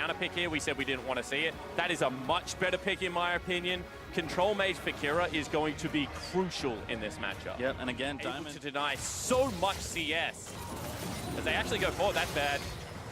counter pick here. We said we didn't want to see it. That is a much better pick in my opinion. Control Mage for Kira is going to be crucial in this matchup. Yep, and again, Able Diamond to deny so much CS. As they actually go forward, that's bad.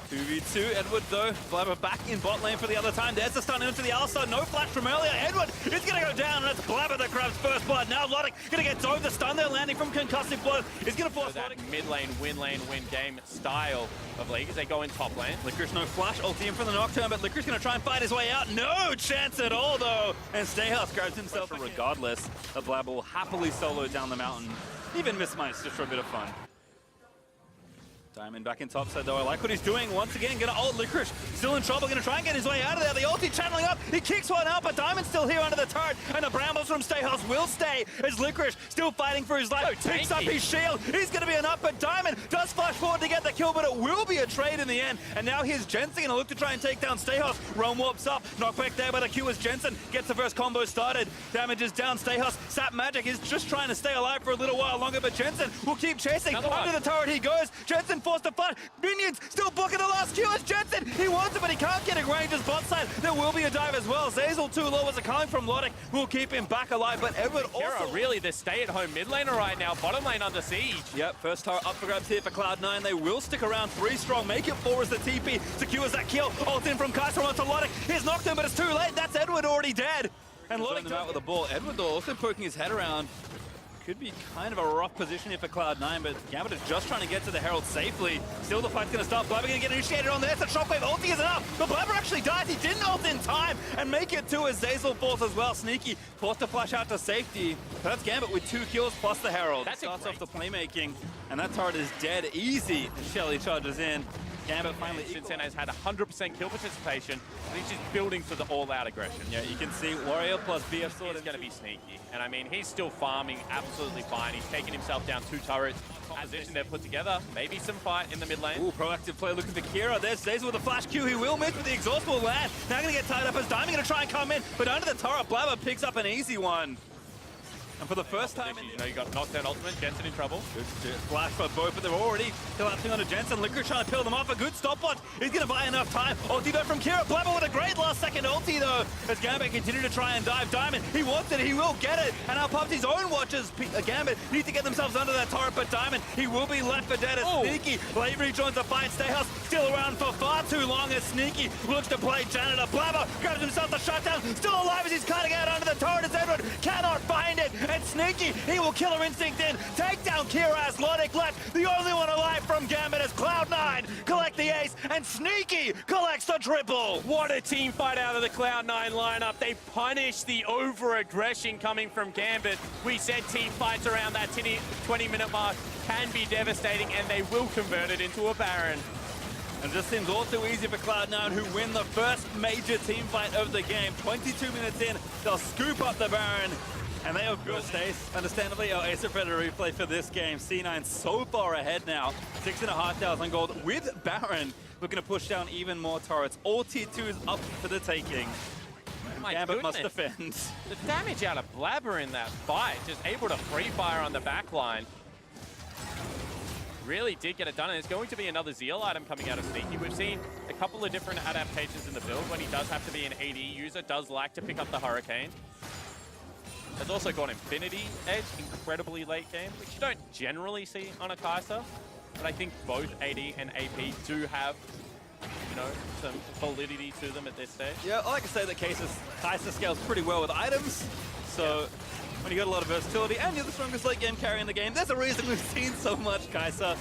2v2, Edward though, Blabber back in bot lane for the other time. There's the stun into the outside, no flash from earlier. Edward is going to go down, and it's Blabber that grabs first blood. Now Logic going to get dove. The stun there landing from concussive blow is going to force that Logic. mid lane, win game style of League as they go in top lane. Licorice no flash, ulti in for the Nocturne, but Licorice going to try and fight his way out. No chance at all though, and Stayhouse grabs himself regardless. The Blabber will happily solo down the mountain. Even miss mice just for a bit of fun. Diamond back in top side though. I like what he's doing. Once again, gonna ult Licorice. Still in trouble, gonna try and get his way out of there. The ulti channeling up. He kicks one out, but Diamond's still here under the turret. And the Brambles from Stayhouse will stay as Licorice still fighting for his life. Picks up his shield. He's gonna be enough, but Diamond does flash forward to get the kill, but it will be a trade in the end. And now here's Jensen gonna look to try and take down Stayhouse. Realm warps up. Knockback there by the Q as Jensen gets the first combo started. Damage is down. Stayhouse. Sap Magic is just trying to stay alive for a little while longer, but Jensen will keep chasing. Under the turret he goes. Jensen forced to fight. Minions still blocking the last Q as Jensen. He wants it, but he can't get a range as bot side. There will be a dive as well. Zazel too low as a coming from Logic will keep him back alive, but Edward also... really the stay-at-home mid laner right now. Bottom lane under siege. Yep, first tower up for grabs here for Cloud9. They will stick around 3 strong. Make it 4 as the TP secures that kill. Ult in from Kaiser onto Logic. Here's Nocturne, but it's too late. That's Edward already dead. And Logic them out with the ball. Edward though also poking his head around. Could be kind of a rough position here for Cloud9, but Gambit is just trying to get to the Herald safely. Still the fight's going to start. Blabber going to get initiated on there. It's a shockwave. Ulti is enough, but Blabber actually dies. He didn't ult in time and make it 2 as Zazel falls as well. Sneaky forced to flash out to safety. But that's Gambit with 2 kills plus the Herald. That starts off the playmaking, and that turret is dead easy. Shelly charges in. Gambit finally Shinsen has had 100% kill participation, and he's just building for the all-out aggression. Yeah, you can see Warrior plus BF Sword is going to be sneaky. And I mean, he's still farming absolutely fine. He's taking himself down 2 turrets. Position they've put together. Maybe some fight in the mid lane. Ooh, proactive play looking for Kira. There's Zazel with a flash Q. He will miss, but the exhaust will land. Now going to get tied up as Diamond going to try and come in, but under the turret, Blabber picks up an easy one. And for the first time, you know, you got Nocturne ultimate, Jensen in trouble. Good flash for both, but they're already collapsing onto Jensen. Licorice trying to peel them off. A good stopwatch. He's going to buy enough time. Ulti though from Kira. Blabber with a great last second ulti though. As Gambit continue to try and dive. Diamond, he wants it. He will get it. And now Pubsy's own watchers, Gambit, need to get themselves under that turret. But Diamond, he will be left for dead as Sneaky. Late rejoins the fight. Stayhouse still around for far too long as Sneaky looks to play Janitor. Blabber grabs himself the shutdown. Still alive as he's cutting out under the turret as Edward cannot find it. And Sneaky, he will Killer Instinct in, take down Kira as Logic left. The only one alive from Gambit as Cloud9 collect the ace, and Sneaky collects the triple. What a team fight out of the Cloud9 lineup. They punish the over-aggression coming from Gambit. We said team fights around that 20-minute mark can be devastating, and they will convert it into a Baron. And this seems all too easy for Cloud9, who win the first major team fight of the game. 22 minutes in, they'll scoop up the Baron. And they have built Ace. Understandably, our Ace of Predator replay for this game. C9 so far ahead now. 6,500 gold with Baron. Looking to push down even more turrets. All tier 2s up for the taking. Gambit must defend. The damage out of Blabber in that fight, just able to free fire on the back line. Really did get it done, and it's going to be another Zeal item coming out of Sneaky. We've seen a couple of different adaptations in the build. When he does have to be an AD user, does like to pick up the Hurricane. Has also got Infinity Edge, incredibly late game, which you don't generally see on a Kai'Sa. But I think both AD and AP do have, you know, some validity to them at this stage. Yeah, I like to say that Kai'Sa scales pretty well with items. So when you got a lot of versatility and you're the strongest late game carry in the game, there's a reason we've seen so much Kai'Sa.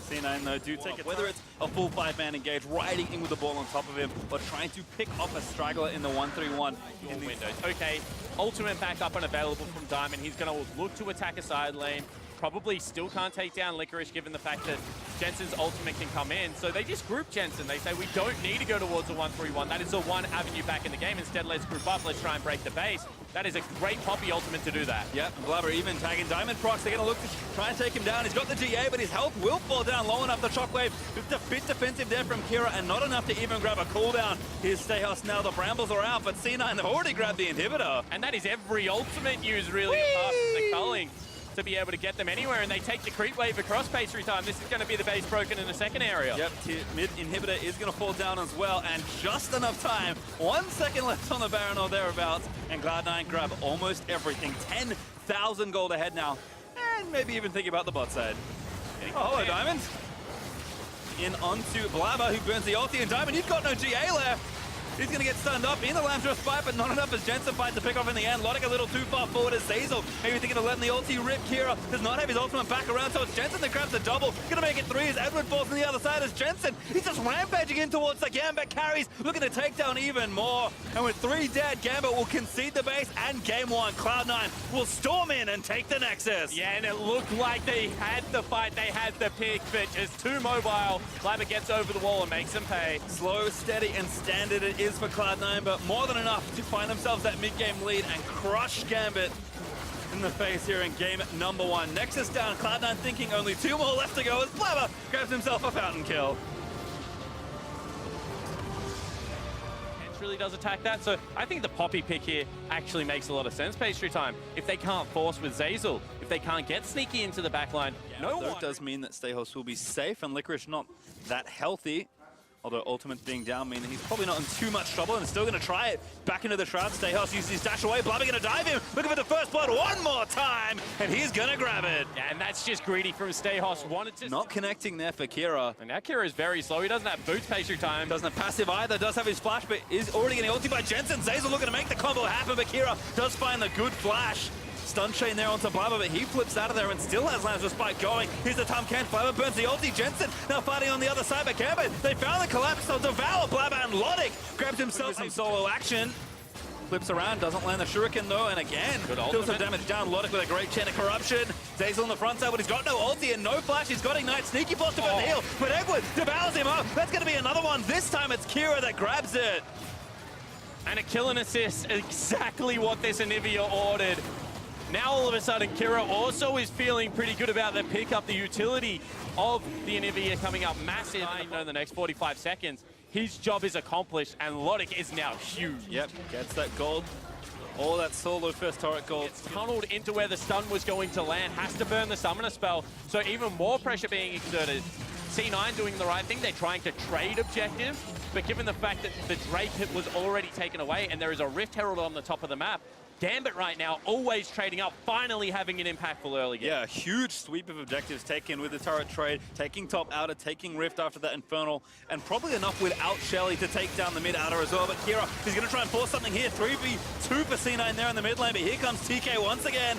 C9 though do take it, whether it's a full 5-man engage, riding in with the ball on top of him, or trying to pick off a straggler in the 1-3-1 in windows. Okay, ultimate backup unavailable from Diamond. He's going to look to attack a side lane. Probably still can't take down Licorice given the fact that Jensen's ultimate can come in. So they just group Jensen. They say we don't need to go towards a 1-3-1. That is the one avenue back in the game. Instead, let's group up. Let's try and break the base. That is a great Poppy ultimate to do that. Yep, Blabber even tagging Diamond procs. They're going to look to try and take him down. He's got the GA, but his health will fall down low enough. The shockwave, just a bit defensive there from Kira, and not enough to even grab a cooldown. Here's Stayhouse now. The Brambles are out, but C9 have already grabbed the inhibitor. And that is every ultimate use really apart from the culling. to be able to get them anywhere, and they take the creep wave across Pastry Time. This is going to be the base broken in the second area. Yep, mid inhibitor is going to fall down as well, and just enough time. 1 second left on the Baron or thereabouts, and Cloud9 grab almost everything. 10,000 gold ahead now, and maybe even thinking about the bot side. Oh, hello, Diamond. In onto Blabber, who burns the ulti, and Diamond, you've got no GA left. He's going to get stunned up in the Lambda fight, but not enough as Jensen fights to pick off in the end. Lotic a little too far forward as Zazel. Maybe thinking of letting the ulti rip. Kira does not have his ultimate back around, so it's Jensen that grabs the double. Going to make it 3 as Edward falls on the other side as Jensen. He's just rampaging in towards the Gambit carries, looking to take down even more. And with 3 dead, Gambit will concede the base, and game 1, Cloud9 will storm in and take the Nexus. Yeah, and it looked like they had the fight, they had the pick, but just too mobile. Blabber gets over the wall and makes them pay. Slow, steady, and standard it is for Cloud9, but more than enough to find themselves that mid-game lead and crush Gambit in the face here in game number 1. Nexus down, Cloud9 thinking only 2 more left to go as Blabber grabs himself a fountain kill. Really does attack that, so I think the Poppy pick here actually makes a lot of sense. Pastry Time, if they can't force with Zazel, if they can't get sneaky into the backline, That does mean that Stayhouse will be safe, and Licorice not that healthy. Although ultimate being down means he's probably not in too much trouble and still going to try it. Back into the Shroud, Stayhouse uses his dash away. Blabber going to dive him, looking for the first blood one more time, and he's going to grab it. Yeah, and that's just greedy from Stayhouse. Wanted to... Not connecting there for Kira. And now Kira is very slow. He doesn't have boots Pastry Time. Doesn't have passive either, does have his flash, but is already getting ulti by Jensen. Zazel looking to make the combo happen, but Kira does find the good flash. Stun chain there onto Blabber, but he flips out of there and still has Lamb's Spike going. Here's the Tom Kent. Blabber burns the ulti. Jensen now fighting on the other side, but Gambit, they found the collapse. They'll devour Blabber, and Lotic grabs himself some solo action. Flips around, doesn't land the shuriken though, and again, deals some damage down. Lotic with a great chain of corruption. Zazel on the front side, but he's got no ulti and no flash. He's got Ignite, sneaky force to burn the heal, but Edward devours him up. That's going to be another one. This time it's Kira that grabs it. And a kill and assist, exactly what this Anivia ordered. Now all of a sudden, Kira also is feeling pretty good about the pickup, the utility of the Anivia coming up massive in the next 45 seconds. His job is accomplished, and Lotic is now huge. Yep, gets that gold. All that solo first turret gold. It's tunneled into where the stun was going to land, has to burn the summoner spell, so even more pressure being exerted. C9 doing the right thing, they're trying to trade objectives, but given the fact that the Drake hit was already taken away and there is a Rift Herald on the top of the map, Gambit right now always trading up, finally having an impactful early game. Yeah, a huge sweep of objectives taken with the turret trade, taking top outer, taking Rift after that Infernal, and probably enough without Shelly to take down the mid outer as well. But Kira is going to try and force something here. 3v2 for C9 there in the mid lane, but here comes TK once again.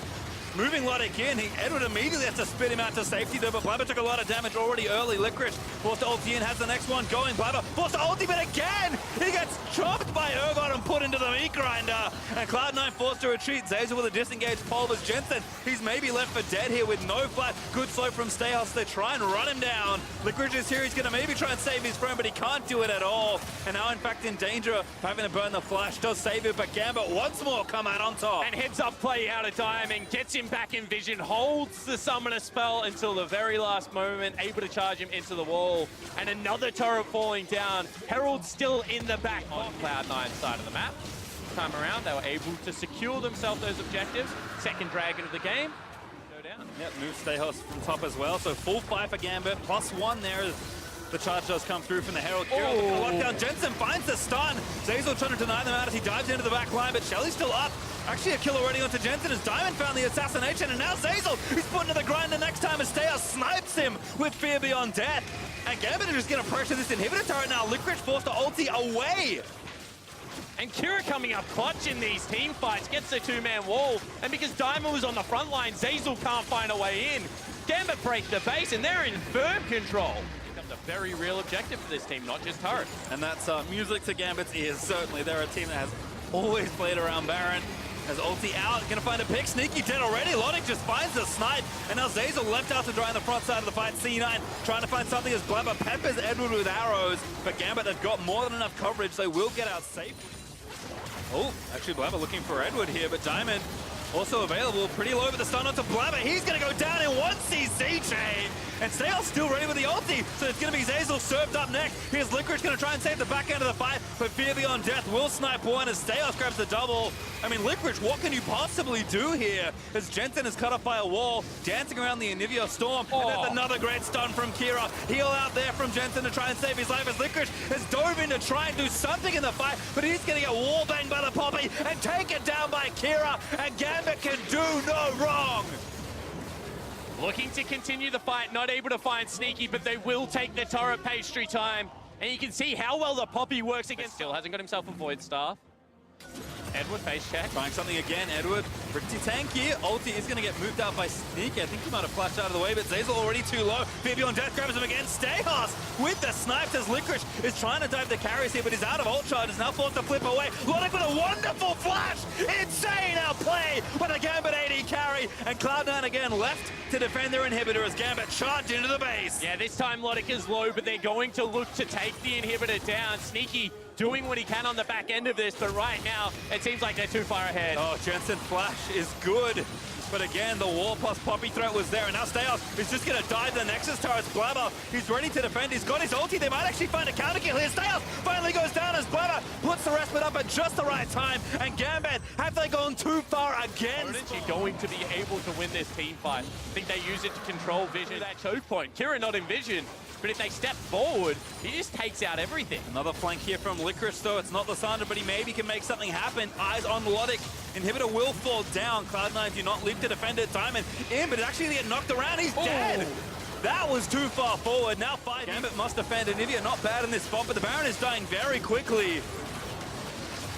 Moving Lotic in, Edward immediately has to spit him out to safety though, but Blabber took a lot of damage already early. Licorice forced to ulti in, has the next one going. Blabber forced to ulti, but again, he gets chopped by Urgot and put into the meat grinder. And Cloud9 forced to retreat. Zazel with a disengaged pole as Jensen. He's maybe left for dead here with no flash. Good slow from Stayhouse. They try and run him down. Licorice is here. He's going to maybe try and save his friend, but he can't do it at all. And now, in fact, in danger of having to burn the flash. Does save it, but Gambit once more come out on top. And heads up play out of time and gets him back in vision. Holds the summoner spell until the very last moment, able to charge him into the wall. And another turret falling down. Herald still in the back on Cloud9's side of the map. Time around, they were able to secure themselves those objectives. Second dragon of the game. Go down. Yep, move Stayhouse from top as well. So full fight for Gambit. +1 there. The charge does come through from the Herald. Kira lockdown. Jensen finds the stun. Zazel trying to deny them out as he dives into the back line, but Shelly's still up. Actually, a kill already onto Jensen as Diamond found the assassination, and now Zazel is put into the grind the next time as Stayhouse snipes him with Fear Beyond Death. And Gambit is just going to pressure this inhibitor turret now. Licorice forced to ulti away. And Kira coming up clutch in these team fights, gets the two-man wall, and because Diamond was on the front line, Zazel can't find a way in. Gambit break the base, and they're in firm control. Becomes a very real objective for this team, not just turret. And that's music to Gambit's ears, certainly. They're a team that has always played around Baron. Has ulti out, gonna find a pick, sneaky dead already. Lotic just finds the snipe, and now Zazel left out to dry on the front side of the fight. C9 trying to find something as Blabber peppers Edward with arrows, but Gambit have got more than enough coverage, they will get out safe. Oh, actually Blabber looking for Edward here, but Diamond Also available, pretty low with the stun onto Blabber. He's going to go down in one CC chain. And Stale's still ready with the ulti. So it's going to be Zeyzal served up next. Here's Licorice going to try and save the back end of the fight. But Fear Beyond Death will snipe one as Stale's grabs the double. I mean, Licorice, what can you possibly do here? As Jensen is cut off by a wall, dancing around the Anivia Storm. And that's another great stun from Kira. Heal out there from Jensen to try and save his life as Licorice has dove in to try and do something in the fight. But he's going to get wall banged by the Poppy and taken down by Kira. And Gambit can do no wrong. Looking to continue the fight, not able to find Sneaky, but they will take the turret pastry time. And you can see how well the Poppy works against. Still hasn't got himself a Void Staff. Edward face check. Trying something again, Edward. Pretty tanky. Ulti is going to get moved out by Sneaky. I think he might have flashed out of the way, but Zeyzal already too low. Fear Beyond Death grabs him again. Stayhouse with the snipes as Licorice is trying to dive the carries here, but he's out of ult charge. Is now forced to flip away. Logic with a wonderful flash. Insane outplay with a Gambit AD carry. And Cloud9 again left to defend their inhibitor as Gambit charged into the base. Yeah, this time Logic is low, but they're going to look to take the inhibitor down. Sneaky doing what he can on the back end of this, but right now it seems like they're too far ahead. Oh, Jensen flash is good. But again, the wall plus Poppy threat was there, and now Stayhouse is just going to dive the Nexus turret. Blabber, he's ready to defend. He's got his ulti. They might actually find a counter kill here. Stayhouse finally goes down as Blabber puts the respite up at just the right time. And Gambit, have they gone too far again? You're going to be able to win this team fight. I think they use it to control Vision. That choke point. Kira not in Vision, but if they step forward, he just takes out everything. Another flank here from Licorice, though. It's not Lysandra, but he maybe can make something happen. Eyes on Logic. Inhibitor will fall down. Cloud9 do not live to defend it. Diamond in, but it actually get knocked around. He's dead. That was too far forward. Now 5. Gambit must defend Anivia. Not bad in this spot, but the Baron is dying very quickly.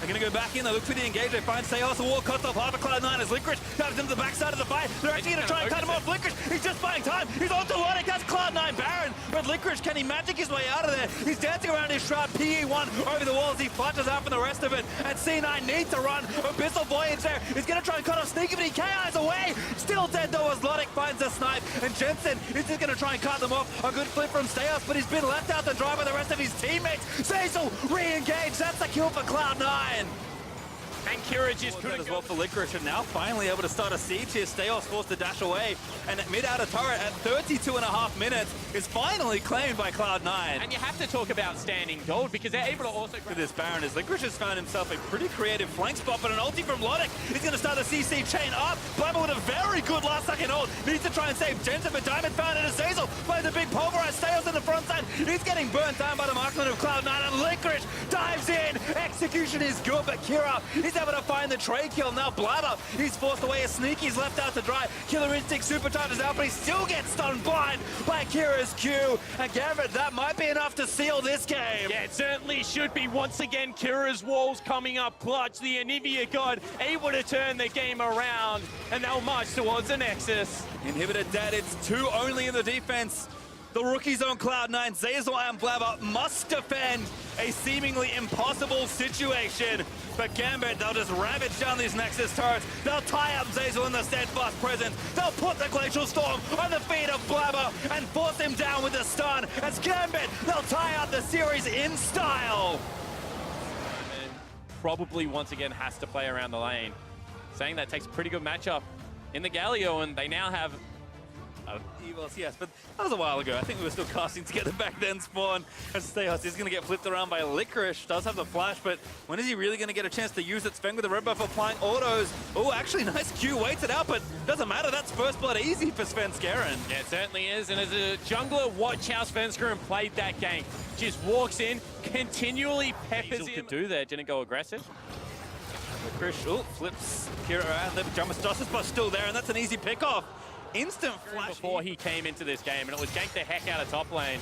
They're going to go back in. They look for the engage. They find Stayhouse. The wall cuts off half of Cloud9 as Licorice dives into the backside of the fight. They're actually going to try and cut him off. Licorice, he's just buying time. He's on to Logic. That's Cloud9 Baron. But Licorice, can he magic his way out of there? He's dancing around his shroud. PE1 over the walls. He flushes out from the rest of it. And C9 needs to run. Abyssal Voyage there. He's going to try and cut off Sneaky, but he KIs away. Still dead though as Logic finds a snipe. And Jensen is just going to try and cut them off. A good flip from Stayhouse, but he's been left out to dry by the rest of his teammates. Zeyzal re-engaged. That's the kill for Cloud9. And Kira just couldn't as well for Licorice, and now finally able to start a siege here. Stayhouse forced to dash away, and mid-outer turret at 32.5 minutes is finally claimed by Cloud9. And you have to talk about standing gold because they're able to also grab this Baron as Licorice has found himself a pretty creative flank spot, but an ulti from Logic is going to start the CC chain up. Blabber with a very good last-second ult. Needs to try and save Jensen, but Diamond found it as Zeyzal finds a big pulverize. Stayhouse in the front side. He's getting burnt down by the marksman of Cloud9, and Licorice dives in. Execution is good, but Kira is able to find the trade kill. Now Blabber, he's forced away as Sneaky's left out to dry. Killer Instinct supercharges out, but he still gets stunned blind by Kira's Q. And Gambit, that might be enough to seal this game. Yeah, it certainly should be. Once again, Kira's walls coming up clutch. The Anivia God able to turn the game around, and they'll march towards the Nexus. Inhibitor dead. It's 2 only in the defense. The rookies on Cloud9, Zeyzal and Blabber must defend a seemingly impossible situation. But Gambit, they'll just ravage down these Nexus turrets. They'll tie up Zeyzal in the steadfast presence. They'll put the Glacial Storm on the feet of Blabber and force him down with a stun. As Gambit, they'll tie up the series in style. And probably once again has to play around the lane. Saying that takes a pretty good matchup in the Galio, and they now have yes, but that was a while ago. I think we were still casting together back then, Spawn. As Stayhouse is going to get flipped around by Licorice. Does have the flash, but when is he really going to get a chance to use it? Sven with the red buff applying autos. Oh, actually, nice Q. Waits it out, but doesn't matter. That's first blood easy for Svenskeren. Yeah, it certainly is. And as a jungler, watch how Svenskeren played that game. Just walks in, continually peppers him. Could do there. Didn't go aggressive. Licorice, flips Kira around. The Justice Bus still there, and that's an easy pickoff. Instant flash before he came into this game, and it was ganked the heck out of top lane.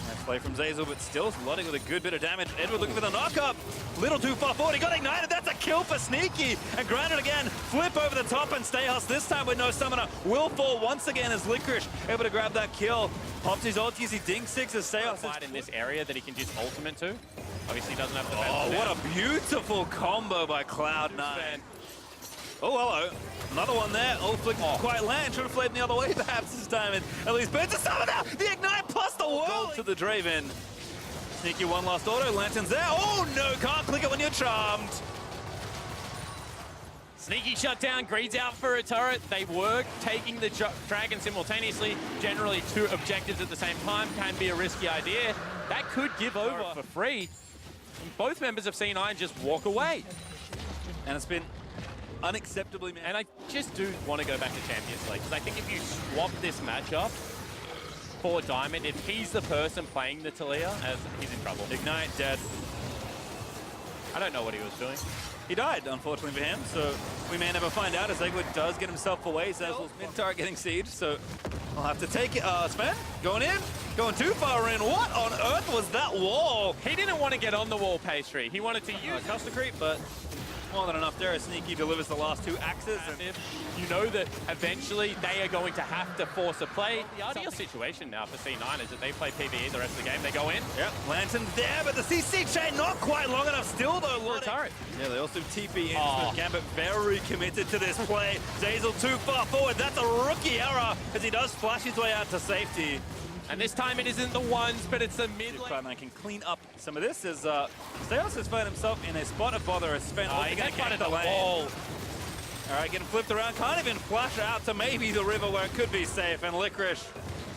Nice play from Zeyzal, but still Logic with a good bit of damage. Edward looking for the knock-up. Little too far forward. He got ignited. That's a kill for Sneaky. And granted again, flip over the top, and Stayhouse this time with no summoner will fall once again as Licorice able to grab that kill. Pops his ulti as he dings 6 as Stayhouse fight in this area that he can just ultimate to. Obviously doesn't have the best. Oh, what a beautiful combo by Cloud9. Oh, hello. Another one there. Oh, flick quite land. Should have flamed the other way perhaps this time. And at least burns a summon now. The Ignite plus the world to the Draven. Sneaky one last auto. Lantern's there. Oh, no. Can't click it when you're charmed. Sneaky shut down, Greed's out for a turret. They were taking the dragon simultaneously. Generally, two objectives at the same time can be a risky idea. That could give over for free. And both members of C9 just walk away. And it's been unacceptably... And I just do want to go back to Champions League, because I think if you swap this matchup for Diamond, if he's the person playing the Talia, he's in trouble. Ignite dead. I don't know what he was doing. He died, unfortunately for him, so we may never find out as Eggwood does get himself away. Zazul's mid-turret getting sieged, so I'll have to take it. Sven, going in, going too far in. What on earth was that wall? He didn't want to get on the wall, Pastry. He wanted to use cluster creep, but more than enough there as Sneaky delivers the last two axes. And if you know that eventually they are going to have to force a play, the ideal situation now for C9 is that they play PvE the rest of the game. They go in. Yep, Lantern there, but the CC chain not quite long enough still, though. For a turret. Yeah, they also TP in. So Gambit very committed to this play. Zazul too far forward. That's a rookie error as he does flash his way out to safety. And this time it isn't the ones, but it's the mid lane. Cloud9 can clean up some of this as Steos has found himself in a spot of bother as Sven He got at the wall. All right, getting flipped around, can't even flash out to maybe the river where it could be safe, and Licorice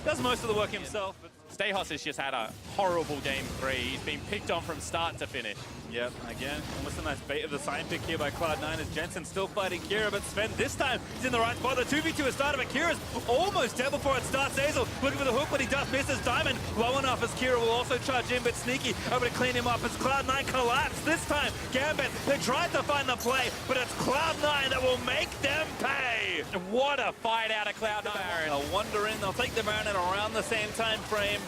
does most of the work himself. But Stehos has just had a horrible game 3. He's been picked on from start to finish. Yep, again, almost a nice bait of the sign pick here by Cloud9 as Jensen still fighting Kira, but Sven this time is in the right spot. The 2v2 has started, but Kira's almost dead before it starts. Zazul looking for the hook, but he does miss as Diamond low enough as Kira will also charge in, but Sneaky able to clean him up as Cloud9 collapse. This time, Gambit, they tried to find the play, but it's Cloud9 that will make them pay. What a fight out of Cloud9. They'll wander in, they'll take the Baron at around the same time frame.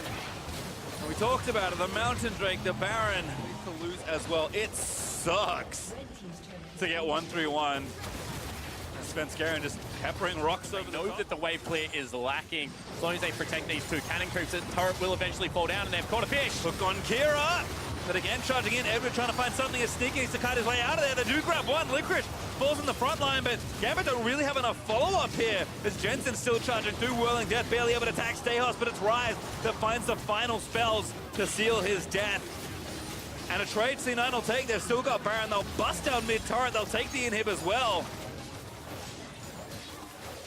And we talked about it, the Mountain Drake, the Baron, to lose as well. It sucks to get 1-3-1. Sven Skaren just peppering rocks over the top. That the wave clear is lacking. As long as they protect these two cannon creeps, the turret will eventually fall down, and they've caught a fish. Hook on Kira. But again, charging in, Edward trying to find something as Sneaky needs to kite his way out of there. They do grab one. Licorice falls in the front line, but Gambit don't really have enough follow-up here as Jensen still charging through Whirling Death, barely able to attack Stehos, but it's Rise that finds the final spells to seal his death. And a trade C9 will take. They've still got Baron. They'll bust down mid-turret. They'll take the inhib as well.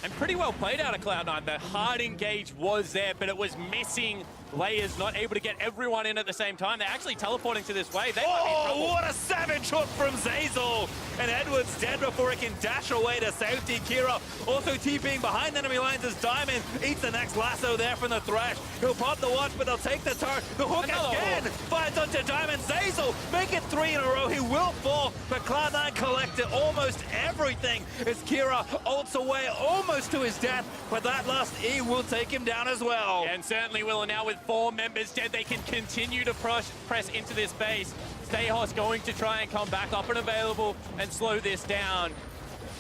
And pretty well played out of Cloud9. The hard engage was there, but it was missing layers, not able to get everyone in at the same time. They're actually teleporting to this wave. They might be in trouble. What a savage hook from Zazul! And Edward's dead before he can dash away to safety. Kira also TPing behind enemy lines as Diamond eats the next lasso there from the Thresh. He'll pop the watch, but they'll take the turret. The hook again finds onto Diamond. Zazul make it 3 in a row. He will fall, but Cloud9 collected almost everything as Kira ults away almost to his death, but that last E will take him down as well. Yeah, and certainly will. And now with 4 members dead, they can continue to press into this base. Stehos going to try and come back up and available and slow this down.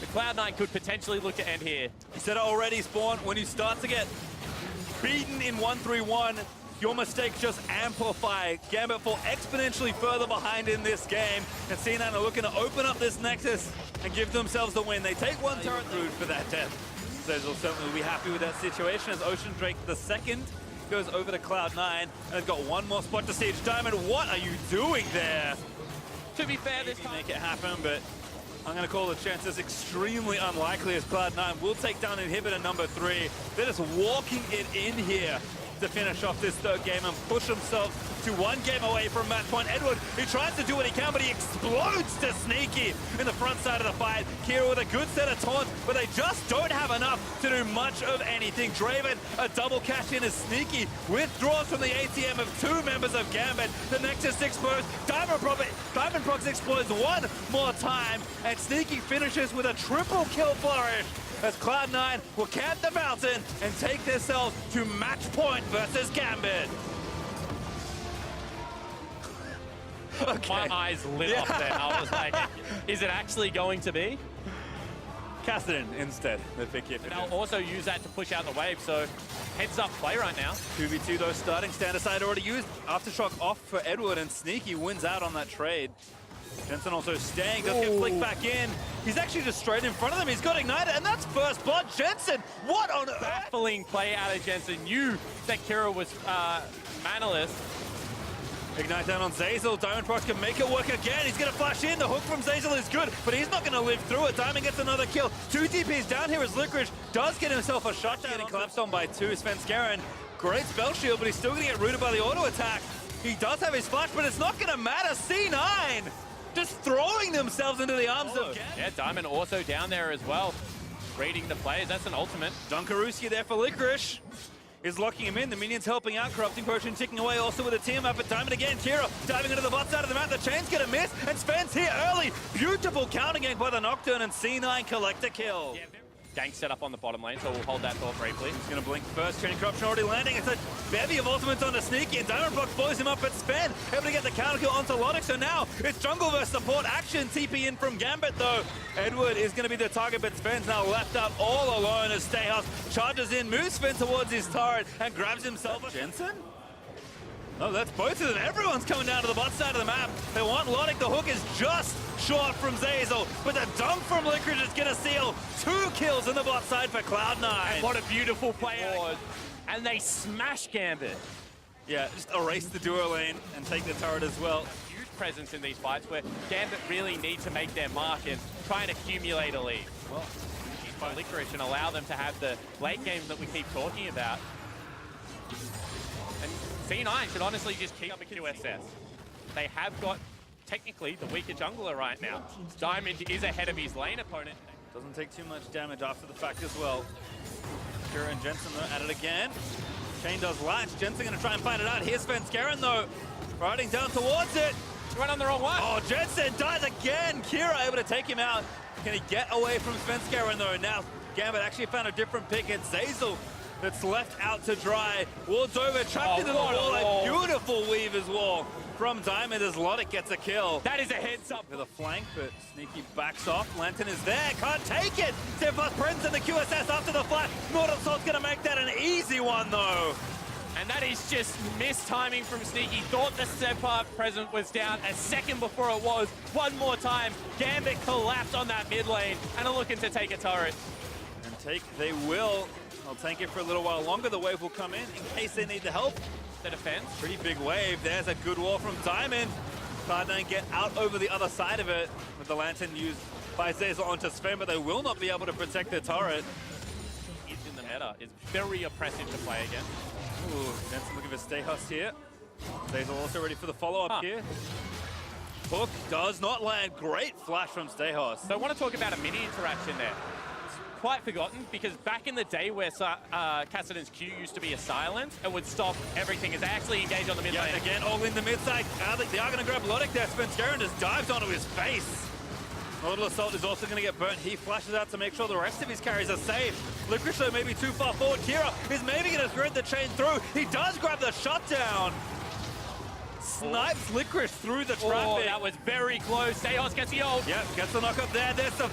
The Cloud9 could potentially look to end here. He said it already, Spawn, when you start to get beaten in 1-3-1, your mistakes just amplify. Gambit fall exponentially further behind in this game, and C9 are looking to open up this Nexus and give themselves the win. They take one turret through for that death. Zazul certainly will be happy with that situation as Ocean Drake the second goes over to Cloud9, and they've got one more spot to siege. Diamond, what are you doing there? To be fair, this time make it happen, but I'm going to call the chances extremely unlikely as Cloud9 will take down inhibitor number 3. They're just walking it in here to finish off this third game and push themselves to 1 game away from match point. Edward, he tries to do what he can, but he explodes to Sneaky in the front side of the fight. Kira with a good set of taunts, but they just don't have enough to do much of anything. Draven, a double cash in as Sneaky withdraws from the ATM of 2 members of Gambit. The Nexus explodes. Diamond Prox explodes one more time, and Sneaky finishes with a triple kill flourish as Cloud9 will camp the mountain and take themselves to match point versus Gambit. Okay. My eyes lit up there. I was like, is it actually going to be? Cast it in instead. They pick it. They'll also use that to push out the wave, so heads up play right now. 2v2 though, starting stand aside already used. Aftershock off for Edward, and Sneaky wins out on that trade. Jensen also staying, does get flicked back in. He's actually just straight in front of them. He's got Ignited, and that's first blood. Jensen, what on earth? Baffling play out of Jensen. Knew that Kira was manaless. Ignite down on Zeyzal. Diamondprox can make it work again. He's going to flash in. The hook from Zeyzal is good, but he's not going to live through it. Diamond gets another kill. 2 DPs down here as Licorice does get himself a shutdown. Getting collapsed on by 2. Svenskeren, great spell shield, but he's still going to get rooted by the auto attack. He does have his flash, but it's not going to matter. C9 just throwing themselves into the arms of... Yeah, Diamond also down there as well. Reading the players, that's an ultimate. Dunkaruski there for Licorice. Is locking him in. The minions helping out. Corrupting Potion ticking away also with a team up at Diamond again. Kira diving into the bot side of the map. The chain's gonna miss, and Sven's here early. Beautiful counter gank by the Nocturne, and C9 collect a kill. Yeah, gank set up on the bottom lane, so we'll hold that thought briefly. He's gonna blink first. Chain Corruption already landing. It's a bevy of ultimates onto Sneaky, and Diamondprox blows him up at Sven. Able to get the counter kill onto Logic, so now it's jungle versus support action. TP in from Gambit though. Edward is gonna be the target, but Sven's now left out all alone as Stayhouse charges in, moves Sven towards his turret, and grabs himself a... Jensen? Oh, that's both of them. Everyone's coming down to the bot side of the map. They want Logic. The hook is just short from Zeyzal, but the dunk from Licorice is going to seal 2 kills on the bot side for Cloud9. And what a beautiful play. And they smash Gambit. Yeah, just erase the duo lane and take the turret as well. Huge presence in these fights where Gambit really need to make their mark and try and accumulate a lead. Well, by Licorice and allow them to have the late game that we keep talking about. And C9 should honestly just keep up a QSS. They have got, technically, the weaker jungler right now. Diamond is ahead of his lane opponent. Doesn't take too much damage after the fact as well. Kira and Jensen though, at it again. Chain does latch. Jensen gonna try and find it out. Here's Svenskeren though, riding down towards it. He went on the wrong one. Oh, Jensen dies again. Kira able to take him out. Can he get away from Svenskeren though? Now Gambit actually found a different pick. It's Zeyzal that's left out to dry. Wards over, trapped into the wall. A beautiful weave as well from Diamond as Logic gets a kill. That is a heads up. With a flank, but Sneaky backs off. Lantern is there, can't take it. Sephiroth Prince and the QSS after the flash. Mortal Assault's gonna make that an easy one though. And that is just mistiming from Sneaky. Thought the Sephiroth present was down a second before it was. One more time, Gambit collapsed on that mid lane and are looking to take a turret. And take they will. They'll tank it for a little while longer. The wave will come in case they need the help. The defense. Pretty big wave. There's a good wall from Diamond. Cloud9 get out over the other side of it with the Lantern used by Zeyzal onto Sven, but they will not be able to protect the turret. Is in the meta. Is very oppressive to play against. Ooh, Jensen looking for Stayhouse here. Zeyzal also ready for the follow-up here. Hook does not land. Great flash from Stayhouse. So I want to talk about a mini interaction there. Quite forgotten, because back in the day where Kassadin's Q used to be a silence, it would stop everything as they actually engage on the mid lane. Again, all in the mid side. They are going to grab Logic there. Svenskeren just dives onto his face. Mortal Assault is also going to get burnt. He flashes out to make sure the rest of his carries are safe. Licorice though maybe too far forward. Kira is maybe going to thread the chain through. He does grab the shutdown. Snipes Licorice through the traffic. Oh, that was very close. Stayhouse gets the ult. Yeah, gets the knock up there. There's the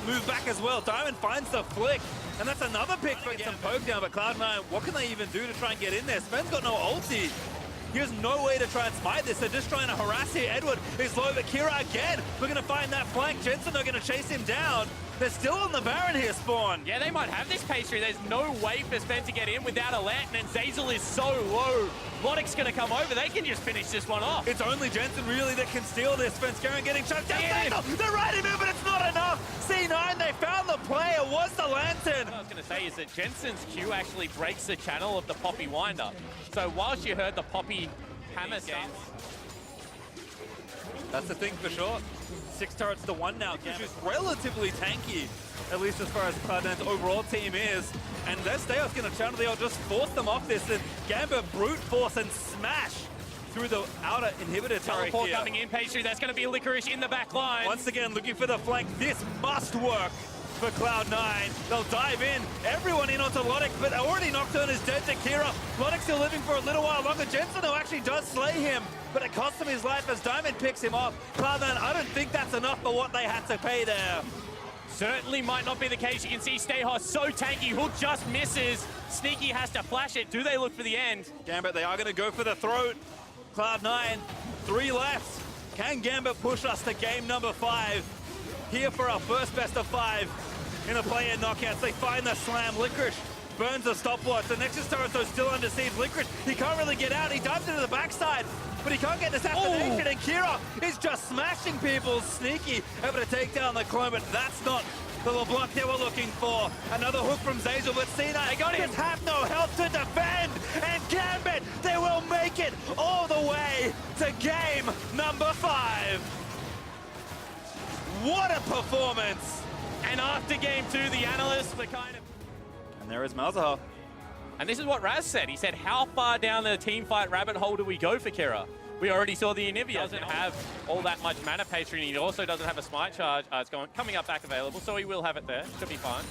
move back as well. Diamond finds the flick. And that's another pick for some poke down. But Cloud9, what can they even do to try and get in there? Sven's got no ulti. He has no way to try and smite this. They're just trying to harass here. Edward is low, but Kira again. We're going to find that flank. Jensen are going to chase him down. They're still on the Baron here, Spawn. Yeah, they might have this pastry. There's no way for Sven to get in without a lantern, and Zeyzal is so low. Logic's going to come over. They can just finish this one off. It's only Jensen really that can steal this. Svenskeren getting chucked down. They're right in it, but it's not enough. C9, they found the play. It was the lantern. What I was going to say is that Jensen's Q actually breaks the channel of the Poppy wind-up. So whilst you heard the Poppy hammer sound, that's the thing for sure. 6 turrets to 1 now. Which is relatively tanky, at least as far as Cloud9's overall team is. And their Stayhouse going to channel the ult, just force them off this. And Gambit brute force and smash through the outer inhibitor turret teleport here. coming in, pastry. That's going to be Licorice in the back line. Once again, looking for the flank. This must work for Cloud9. They'll dive in. Everyone in onto Logic, but already Nocturne is dead to Kira. Logic still living for a little while longer. Jensen, though, actually does slay him, but it costs him his life as Diamond picks him up. Cloud9, I don't think that's enough for what they had to pay there. Certainly might not be the case. You can see Stayhouse so tanky. Hook just misses. Sneaky has to flash it. Do they look for the end? Gambit, they are going to go for the throat. Cloud9, 3 left. Can Gambit push us to game number 5? Here for our first best of 5 in the play-in knockouts. They find the slam. Licorice burns the stopwatch. The Nexus turret, though, still under siege. Licorice, he can't really get out. He dives into the backside, but he can't get this assassination. And Kira is just smashing people. Sneaky, able to take down the clone, but that's not the LeBlanc they were looking for. Another hook from Zeyzal, but C9, they got him. Just have no health to defend. And Gambit, they will make it all the way to game number 5. What a performance! And after game 2, the analysts were kind of... And there is Malzahar. And this is what Raz said. He said, how far down the team fight rabbit hole do we go for Kira? We already saw the Anivia doesn't have all that much mana pastry, and he also doesn't have a smite charge. It's coming up back available, so he will have it there. Should be fine.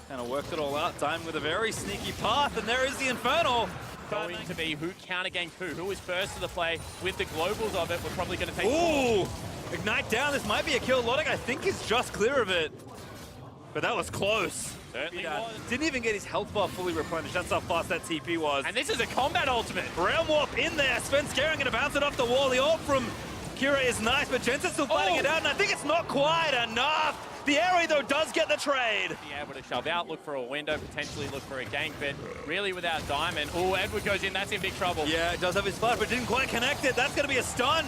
Kind of worked it all out. Time with a very sneaky path, and there is the Infernal. Going to be who counter-ganked who is first to the play with the globals of it. We're probably going to take... Ooh! Ignite down. This might be a kill. Logic, I think, is just clear of it. But that was close. Certainly was. Didn't even get his health bar fully replenished. That's how fast that TP was. And this is a combat ultimate. Realm Warp in there. Svenskeren going to bounce it off the wall. The ult from Kira is nice, but Jensen's still fighting it out, and I think it's not quite enough. The Aerie, though, does get the trade. Be able to shove out, look for a window, potentially look for a gank, but really without Diamond. Oh, Edward goes in. That's in big trouble. Yeah, it does have his flash, but didn't quite connect it. That's going to be a stun.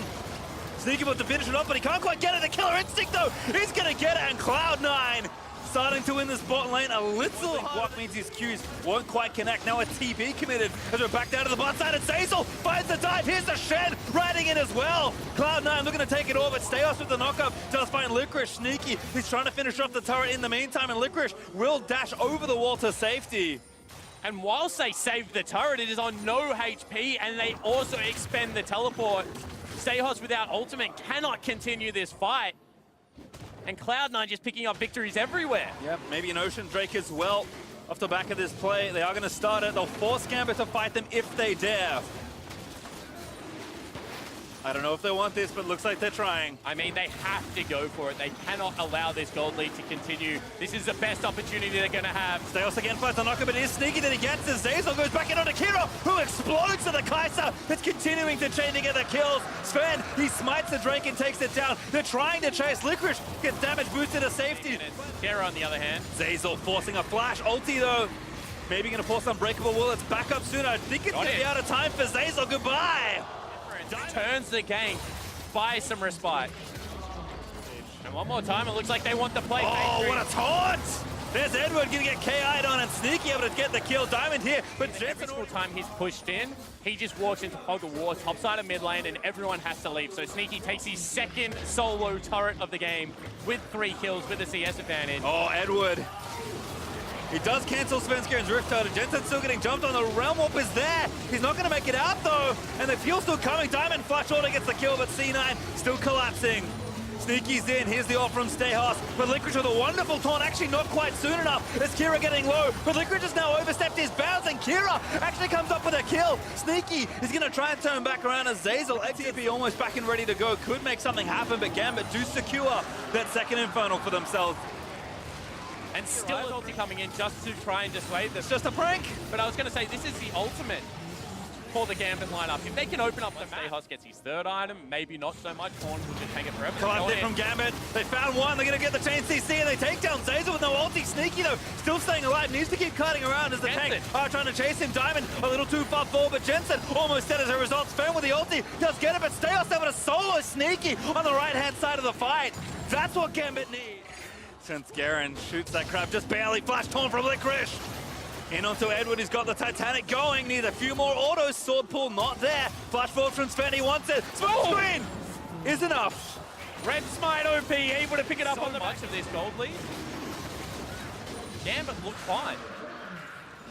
Sneaky about to finish it off, but he can't quite get it. The Killer Instinct, though, he's going to get it, and Cloud9 starting to win this bot lane a little. What means his Qs won't quite connect. Now a TP committed as we're back down to the bot side, and Zeyzal finds the dive. Here's the Shed riding in as well. Cloud9 looking to take it all, but Stayos with the knockup does find Licorice. Sneaky, he's trying to finish off the turret in the meantime, and Licorice will dash over the wall to safety. And whilst they save the turret, it is on no HP, and they also expend the teleport. Stayos without ultimate cannot continue this fight. And Cloud9 just picking up victories everywhere. Yep, maybe an Ocean Drake as well. Off the back of this play, they are going to start it. They'll force Gambit to fight them if they dare. I don't know if they want this, but looks like they're trying. I mean, they have to go for it. They cannot allow this gold lead to continue. This is the best opportunity they're going to have. Stayos again finds the knockup, but it is Sneaky that he gets as Zeyzal goes back in onto Kira, who explodes to the Kai'Sa. It's continuing to chain together kills. Sven, he smites the Drake and takes it down. They're trying to chase. Licorice gets damage boosted to safety. Kira on the other hand. Zeyzal forcing a flash. Ulti, though, maybe going to force Unbreakable Will. It's back up soon. I think it's going to be out of time for Zeyzal. Goodbye. Turns the gank, buys some respite. And one more time, it looks like they want the play. Oh, what a taunt! There's Edward going to get KI'd on, and Sneaky able to get the kill. Diamond here, but every single time he's pushed in, he just walks into fog of war, topside of mid lane, and everyone has to leave. So Sneaky takes his second solo turret of the game with 3 kills with a CS advantage. Oh, Edward. He does cancel Svenskeren's Rift out. Jensen's still getting jumped on. The Realm Warp is there. He's not going to make it out, though. And the fuel's still coming. Diamond Flash Order gets the kill, but C9 still collapsing. Sneaky's in. Here's the ult from Stayos. But Licorice with a wonderful taunt. Actually not quite soon enough. As Kira getting low. But Licorice has now overstepped his bounds, and Kira actually comes up with a kill. Sneaky is going to try and turn back around as Zeyzal. XTP almost back and ready to go. Could make something happen, but Gambit do secure that second Infernal for themselves. And still ulti coming in just to try and dissuade them. It's just a prank. But I was going to say, this is the ultimate for the Gambit lineup. If they can open up the map, Stayos gets his 3rd item, maybe not so much. Horn will just hang it forever. Collapse it from Gambit. They found one. They're going to get the chain CC, and they take down Zeyzal with no ulti. Sneaky, though, still staying alive. Needs to keep cutting around as the tank are trying to chase him. Diamond a little too far forward, but Jensen almost dead as a result. Sven with the ulti does get it, but Stayos able to solo Sneaky on the right-hand side of the fight. That's what Gambit needs. Since Garen shoots that crap just barely. Flash torn from Licorice. In onto Edward, he's got the Titanic going. Needs a few more autos. Sword pull not there. Flash forward from Sven, he wants it. Smoke screen is enough. Red Smite OP, able to pick it up on the much of this gold lead. Gambit looked fine.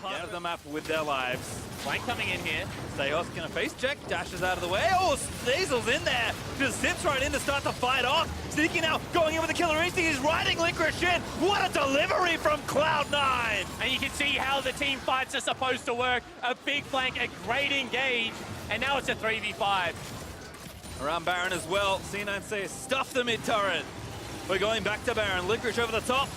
Out of the map with their lives. Flank coming in here. Stayos gonna face check, dashes out of the way. Oh, Zeyzal's in there. Just zips right in to start the fight off. Sneaky now going in with the Killer Instinct. He's riding Licorice in. What a delivery from Cloud9. And you can see how the team fights are supposed to work. A big flank, a great engage, and now it's a 3v5. Around Baron as well. C9 says stuff the mid turret. We're going back to Baron. Licorice over the top.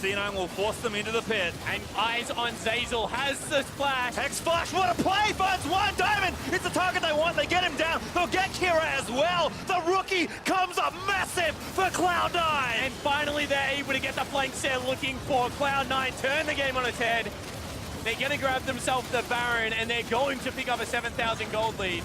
C9 will force them into the pit. And eyes on Zeyzal, has the splash. Hex Flash, what a play! Finds one, Diamond! It's the target they want, they get him down. They'll get Kira as well. The rookie comes up massive for Cloud9. And finally they're able to get the flanks they're looking for. Cloud9 turn the game on its head. They're going to grab themselves the Baron, and they're going to pick up a 7,000 gold lead.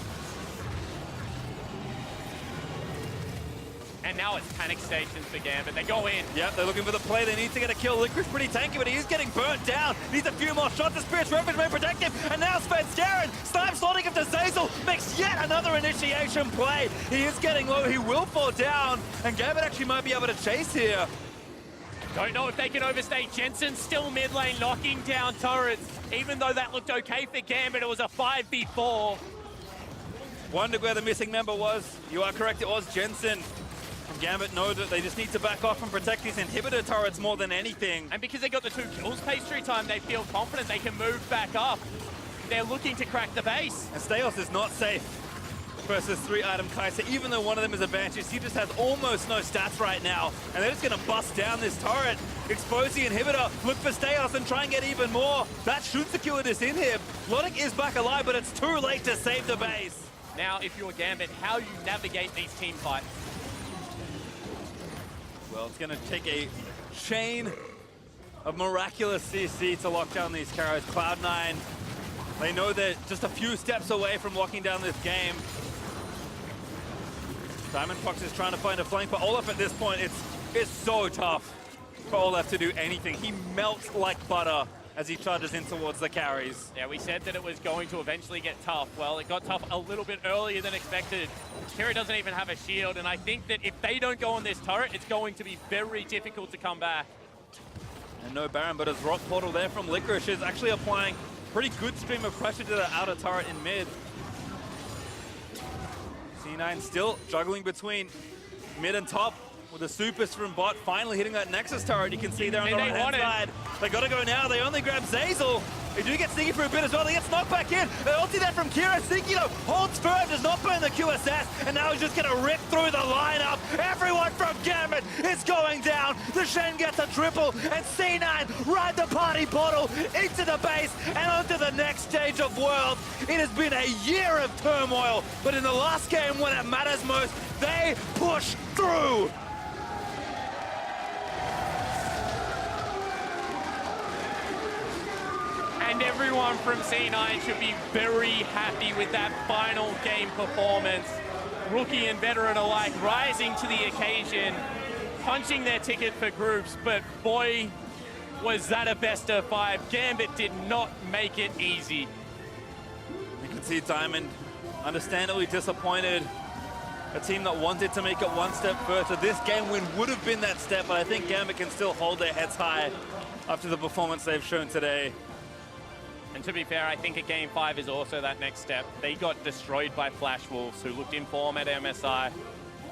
And now it's panic stations for Gambit. They go in. Yep, they're looking for the play. They need to get a kill. Licorice pretty tanky, but he is getting burnt down. Needs a few more shots. The Spirit's Refuge may protect him. And now Svenskeren, Snipe slotting him to Zeyzal, makes yet another initiation play. He is getting low. He will fall down. And Gambit actually might be able to chase here. Don't know if they can overstay. Jensen still mid lane, knocking down turrets. Even though that looked okay for Gambit, it was a 5v4. Wondered where the missing member was. You are correct, it was Jensen. And Gambit know that they just need to back off and protect these inhibitor turrets more than anything. And because they got the 2 kills pastry time, they feel confident they can move back up. They're looking to crack the base. And Staios is not safe versus 3-item Kai'Sa. Even though one of them is advantage, he just has almost no stats right now. And they're just going to bust down this turret, expose the inhibitor, look for Staios and try and get even more. That should secure this in here. Logic is back alive, but it's too late to save the base. Now, if you're Gambit, how you navigate these team fights? Well, it's going to take a chain of miraculous CC to lock down these carries. Cloud9, they know they're just a few steps away from locking down this game. Diamond Fox is trying to find a flank, but Olaf at this point, it's so tough for Olaf to do anything. He melts like butter as he charges in towards the carries. Yeah, we said that it was going to eventually get tough. Well, it got tough a little bit earlier than expected. Kira doesn't even have a shield, and I think that if they don't go on this turret, it's going to be very difficult to come back. And no Baron, but his rock portal there from Licorice is actually applying pretty good stream of pressure to the outer turret in mid. C9 still juggling between mid and top with the supers from bot finally hitting that Nexus turret. You can see there on the right-hand side. They gotta go now. They only grab Zeyzal. They do get Sneaky for a bit as well. They get knocked back in. They ulti that from Kira. Sneaky though holds firm, does not burn the QSS, and now he's just gonna rip through the lineup. Everyone from Gambit is going down. The Shen gets a triple, and C9 ride the party portal into the base and onto the next stage of Worlds. It has been a year of turmoil, but in the last game when it matters most, they push through. And everyone from C9 should be very happy with that final game performance. Rookie and veteran alike rising to the occasion, punching their ticket for groups, but boy, was that a best of 5. Gambit did not make it easy. You can see Diamond understandably disappointed. A team that wanted to make it one step further. This game win would have been that step, but I think Gambit can still hold their heads high after the performance they've shown today. And to be fair, I think a Game 5 is also that next step. They got destroyed by Flash Wolves, who looked in form at MSI.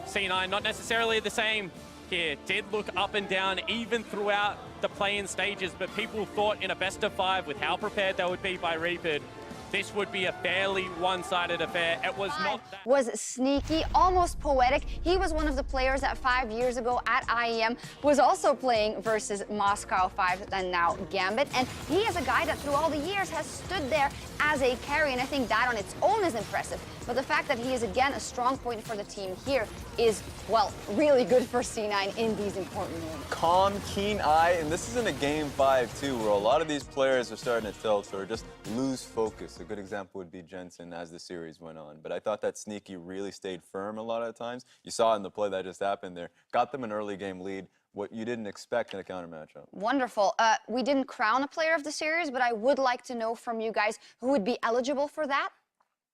C9, not necessarily the same here. Did look up and down even throughout the play-in stages, but people thought in a best of 5 with how prepared they would be by Reaper, this would be a fairly one-sided affair. It was not that. Was sneaky, almost poetic. He was one of the players that 5 years ago at IEM was also playing versus Moscow 5 and now Gambit. And he is a guy that through all the years has stood there as a carry, and I think that on its own is impressive. But the fact that he is again a strong point for the team here is, well, really good for C9 in these important moments. Calm, keen eye, and this is in a Game 5 too, where a lot of these players are starting to tilt or just lose focus. A good example would be Jensen as the series went on. But I thought that Sneaky really stayed firm a lot of times. You saw it in the play that just happened there. Got them an early game lead, what you didn't expect in a counter matchup. Wonderful. We didn't crown a player of the series, but I would like to know from you guys who would be eligible for that.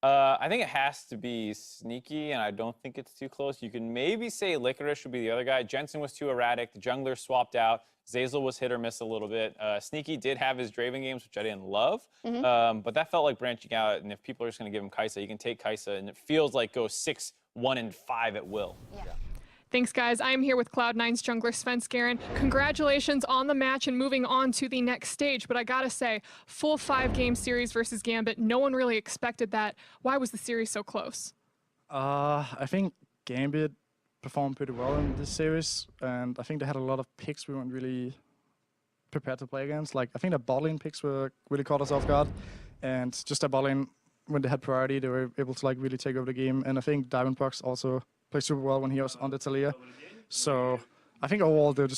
I think it has to be Sneaky, and I don't think it's too close. You can maybe say Licorice would be the other guy. Jensen was too erratic. The jungler swapped out. Zeyzal was hit or miss a little bit. Sneaky did have his Draven games, which I didn't love, but that felt like branching out. And if people are just going to give him Kai'Sa, you can take Kai'Sa, and it feels like go 6, 1, and 5 at will. Yeah. Thanks, guys. I'm here with Cloud9's jungler Svenskeren. Congratulations on the match and moving on to the next stage. But I gotta say, full 5-game series versus Gambit. No one really expected that. Why was the series so close? I think Gambit performed pretty well in this series, and I think they had a lot of picks we weren't really prepared to play against. Like I think the bottling picks were really caught us off guard, and just the bottling when they had priority, they were able to like really take over the game. And I think Diamondbox also played super well when he was on the Talia. So I think overall they're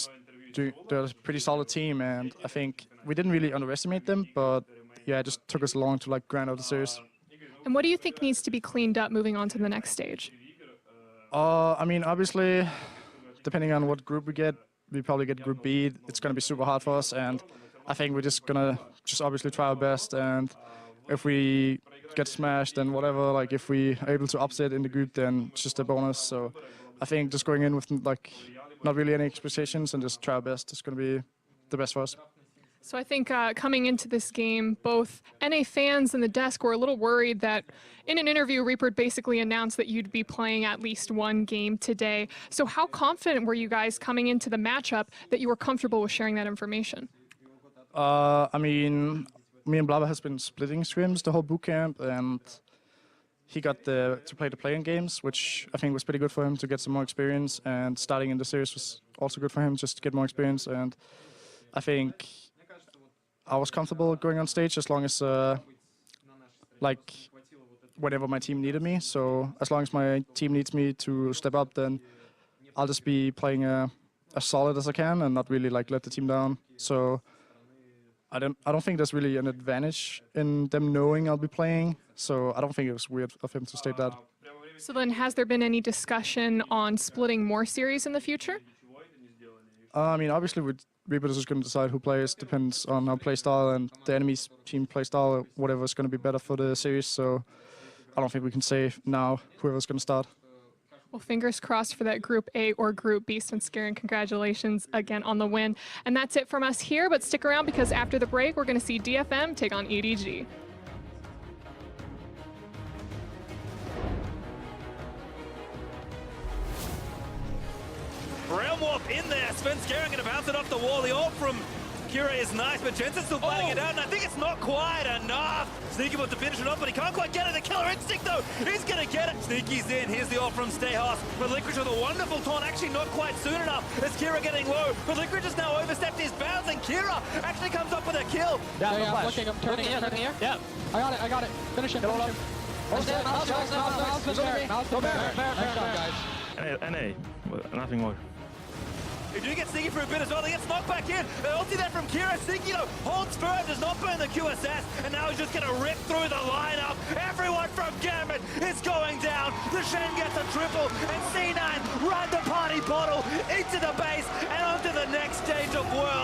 a pretty solid team, and I think we didn't really underestimate them, but yeah, it just took us long to like grind out the series. And what do you think needs to be cleaned up moving on to the next stage? I mean, obviously, depending on what group we probably get Group B. It's going to be super hard for us, and I think we're just going to obviously try our best, and if we get smashed and whatever, like if we are able to upset in the group, then it's just a bonus. So I think just going in with like not really any expectations and just try our best is going to be the best for us. So I think coming into this game, both NA fans and the desk were a little worried that in an interview, Reaper basically announced that you'd be playing at least one game today. So how confident were you guys coming into the matchup that you were comfortable with sharing that information? I mean, me and Blabber has been splitting scrims the whole boot camp, and he got to play the playing games, which I think was pretty good for him to get some more experience, and starting in the series was also good for him just to get more experience. And I think I was comfortable going on stage as long as like whenever my team needed me. So as long as my team needs me to step up, then I'll just be playing as solid as I can and not really like let the team down. So I don't think there's really an advantage in them knowing I'll be playing. So I don't think it was weird of him to state that. So then has there been any discussion on splitting more series in the future? I mean, obviously Reaper is going to decide who plays, depends on our play style and the enemy's team play style, or whatever is going to be better for the series. So I don't think we can say now whoever's going to start. Well, fingers crossed for that Group A or Group B. Svenskeren, congratulations again on the win. And that's it from us here, but stick around because after the break, we're going to see DFM take on EDG. Realm Warp in there. Svenskeren going to bounce it off the wall. The ult from Kira is nice, but Jensen's still fighting it out, and I think it's not quite enough. Sneaky wants to finish it off, but he can't quite get it. The killer instinct, though, he's going to get it. Sneaky's in. Here's the ult from Stayhouse. But Licorice with a wonderful taunt, actually not quite soon enough. As Kira getting low, but Licorice has now overstepped his bounds, and Kira actually comes up with a kill. I'm looking, I'm turning here. Yeah. I got it. Finish him. Finish him. NA, nothing more. They do get Sneaky for a bit as well. They get knocked back in. They ulti that from Kira. Sneaky, though, holds firm, does not burn the QSS, and now he's just going to rip through the lineup. Everyone from Gambit is going down. The Shen gets a triple, and C9 ride the party bottle into the base and onto the next stage of Worlds.